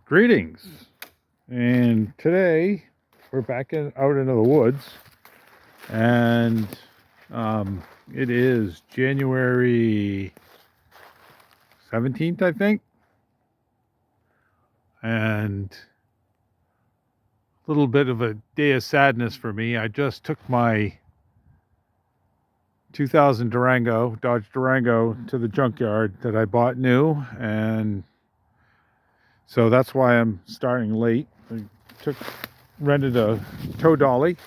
Greetings, and today we're back out into the woods, and it is January 17th, I think, and a little bit of a day of sadness for me. I just took my 2000 Dodge Durango to the junkyard that I bought new, and so that's why I'm starting late. I rented a tow dolly,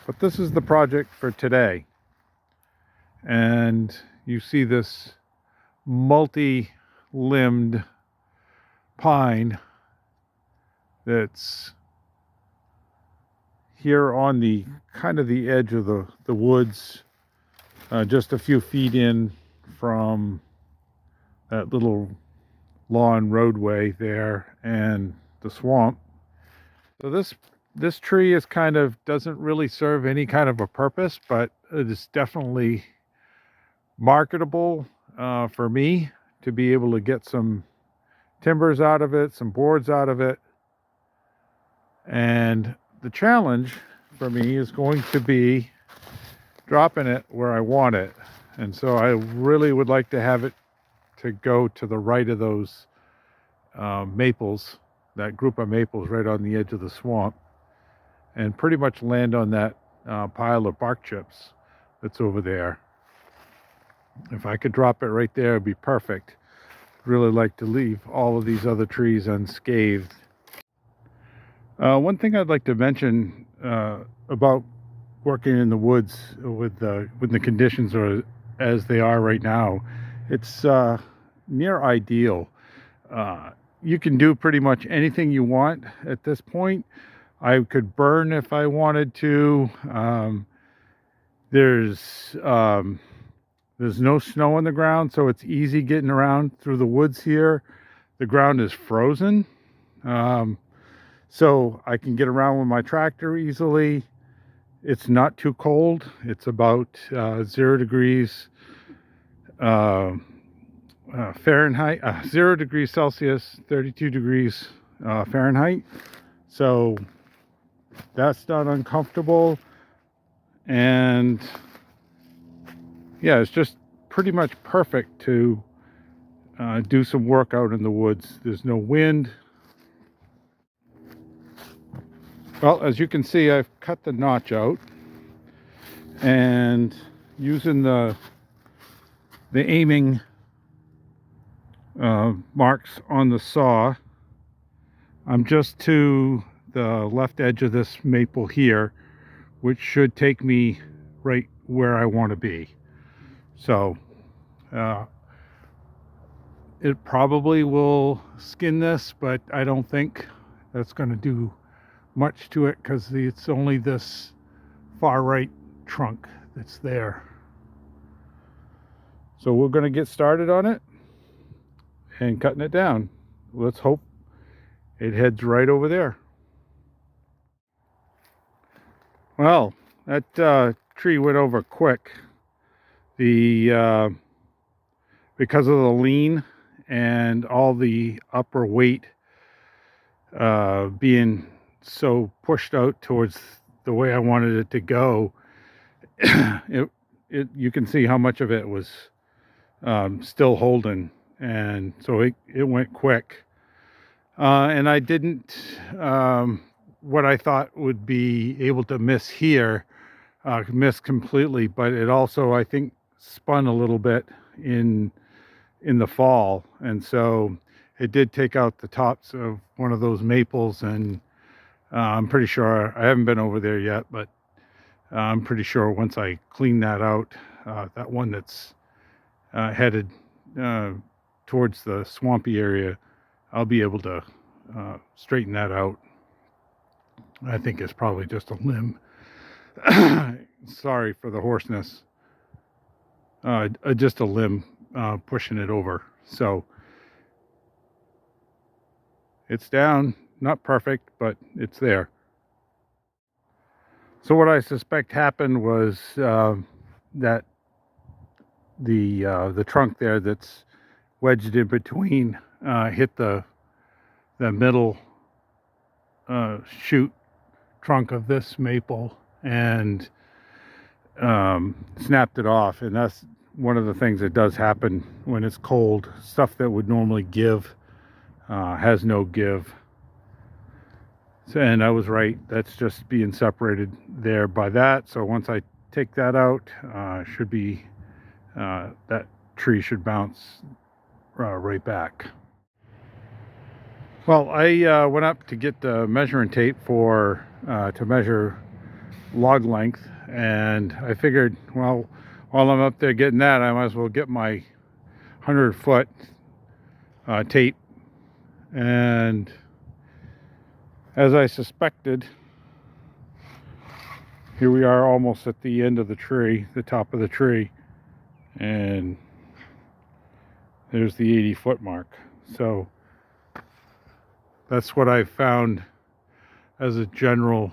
but this is the project for today. And you see this multi-limbed pine that's here on the kind of the edge of the woods, just a few feet in from that little lawn roadway there and the swamp. So this tree is doesn't really serve any kind of a purpose, but it is definitely marketable for me to be able to get some timbers out of it, some boards out of it. And the challenge for me is going to be dropping it where I want it. And so I really would like to have it to go to the right of those maples, that group of maples right on the edge of the swamp, and pretty much land on that pile of bark chips that's over there. If I could drop it right there, it'd be perfect. I'd really like to leave all of these other trees unscathed. One thing I'd like to mention about working in the woods with the conditions are as they are right now, it's near ideal. You can do pretty much anything you want at this point. I could burn if I wanted to. There's no snow on the ground, so it's easy getting around through the woods here. The ground is frozen, so I can get around with my tractor easily. It's not too cold. It's about 0 degrees Fahrenheit, 0 degrees Celsius, 32 degrees Fahrenheit. So that's not uncomfortable. And yeah, it's just pretty much perfect to do some work out in the woods. There's no wind. Well, as you can see, I've cut the notch out, and using the aiming marks on the saw, I'm just to the left edge of this maple here, which should take me right where I want to be. So it probably will skin this, but I don't think that's going to do much to it because it's only this far right trunk that's there. So we're going to get started on it and cutting it down. Let's hope it heads right over there. Well, that tree went over quick. Because of the lean and all the upper weight being so pushed out towards the way I wanted it to go, you can see how much of it was still holding, and so it went quick. And I didn't what I thought would be able to miss here, miss completely, but it also, I think, spun a little bit in the fall, and so it did take out the tops of one of those maples. And I'm pretty sure, I haven't been over there yet, but I'm pretty sure once I clean that out, that one that's headed towards the swampy area, I'll be able to straighten that out. I think it's probably just a limb. Sorry for the hoarseness. Just a limb pushing it over. So it's down, not perfect, but it's there. So what I suspect happened was that the trunk there that's wedged in between hit the the middle shoot trunk of this maple and snapped it off. And that's one of the things that does happen when it's cold. Stuff that would normally give has no give. So, and I was right, that's just being separated there by that. So once I take that out, should be that tree should bounce right back. Well, I went up to get the measuring tape for to measure log length, and I figured, well, while I'm up there getting that, I might as well get my 100-foot tape. And as I suspected, here we are almost at the end of the tree, the top of the tree, and there's the 80-foot mark. So that's what I found as a general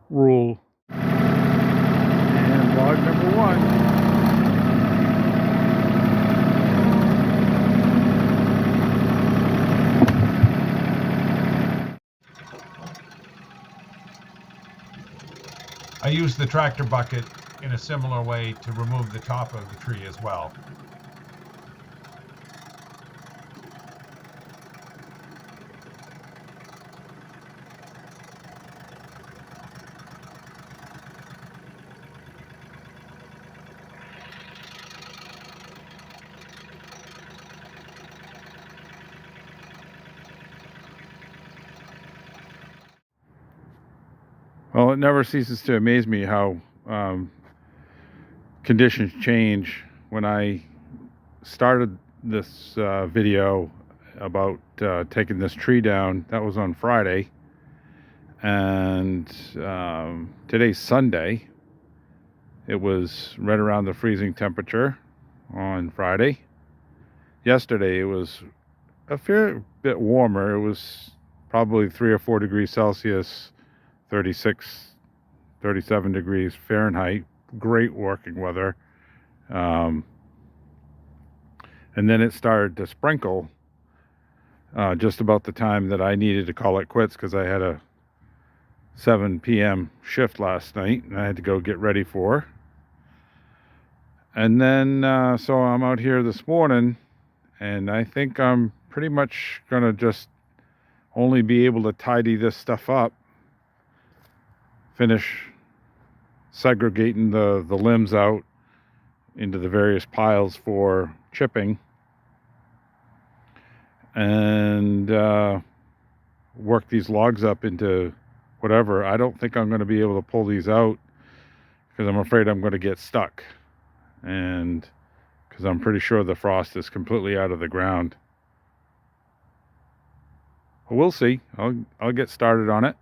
rule. And log number 1. I used the tractor bucket in a similar way to remove the top of the tree as well. Well, it never ceases to amaze me how conditions change. When I started this video about taking this tree down, that was on Friday, and today's Sunday. It was right around the freezing temperature on Friday. Yesterday it was a fair bit warmer. It was probably 3 or 4 degrees Celsius, 36, 37 degrees Fahrenheit. Great working weather. And then it started to sprinkle just about the time that I needed to call it quits, because I had a 7 p.m. shift last night and I had to go get ready for. And then so I'm out here this morning, and I think I'm pretty much gonna just only be able to tidy this stuff up, finish segregating the limbs out into the various piles for chipping, and work these logs up into whatever. I don't think I'm going to be able to pull these out, because I'm afraid I'm going to get stuck, and because I'm pretty sure the frost is completely out of the ground. But we'll see. I'll get started on it,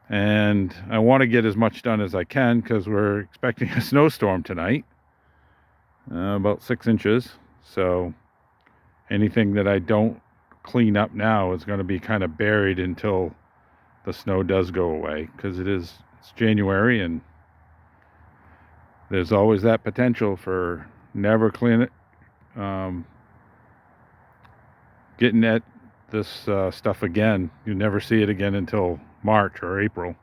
and I want to get as much done as I can, because we're expecting a snowstorm tonight, about 6 inches. So anything that I don't clean up now is going to be kind of buried until the snow does go away, because it's January, and there's always that potential for never clean it, getting at this stuff again. You never see it again until March or April.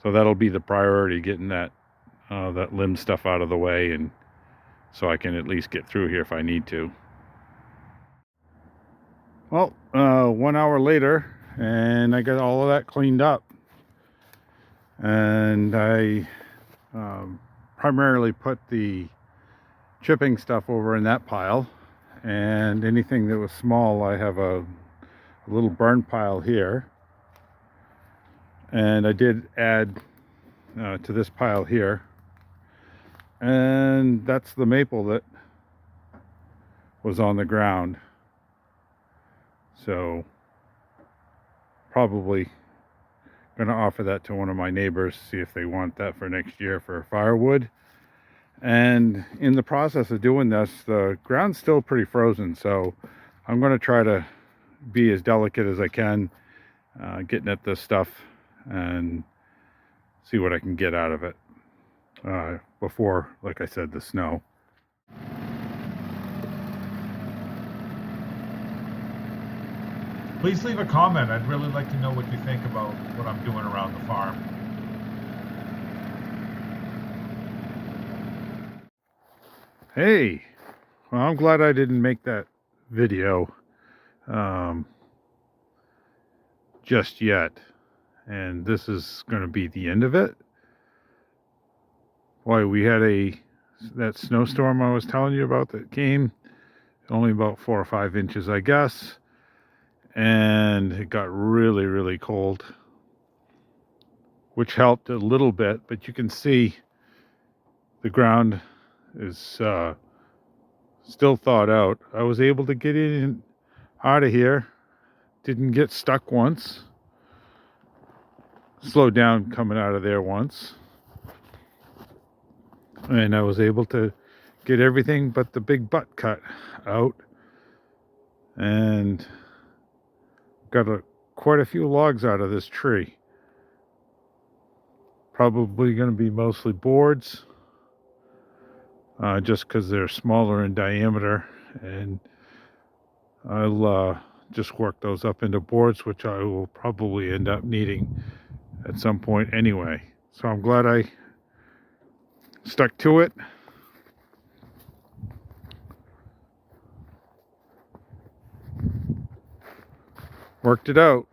So that'll be the priority, getting that limb stuff out of the way, and so I can at least get through here if I need to. Well, 1 hour later, and I got all of that cleaned up, and I primarily put the chipping stuff over in that pile, and anything that was small, I have a little burn pile here, and I did add to this pile here, and that's the maple that was on the ground. So probably going to offer that to one of my neighbors, see if they want that for next year for firewood. And in the process of doing this, the ground's still pretty frozen, so I'm going to try to be as delicate as I can getting at this stuff and see what I can get out of it before, like I said, the snow. Please leave a comment. I'd really like to know what you think about what I'm doing around the farm. Hey, well, I'm glad I didn't make that video just yet. And this is going to be the end of it. Boy, we had that snowstorm I was telling you about that came, only about 4 or 5 inches, I guess. And it got really, really cold, which helped a little bit, but you can see the ground is still thawed out. I was able to get in and out of here. Didn't get stuck once. Slowed down coming out of there once. And I was able to get everything but the big butt cut out. And got quite a few logs out of this tree. Probably going to be mostly boards. Just because they're smaller in diameter. And I'll just work those up into boards, which I will probably end up needing at some point anyway. So I'm glad I stuck to it. Worked it out.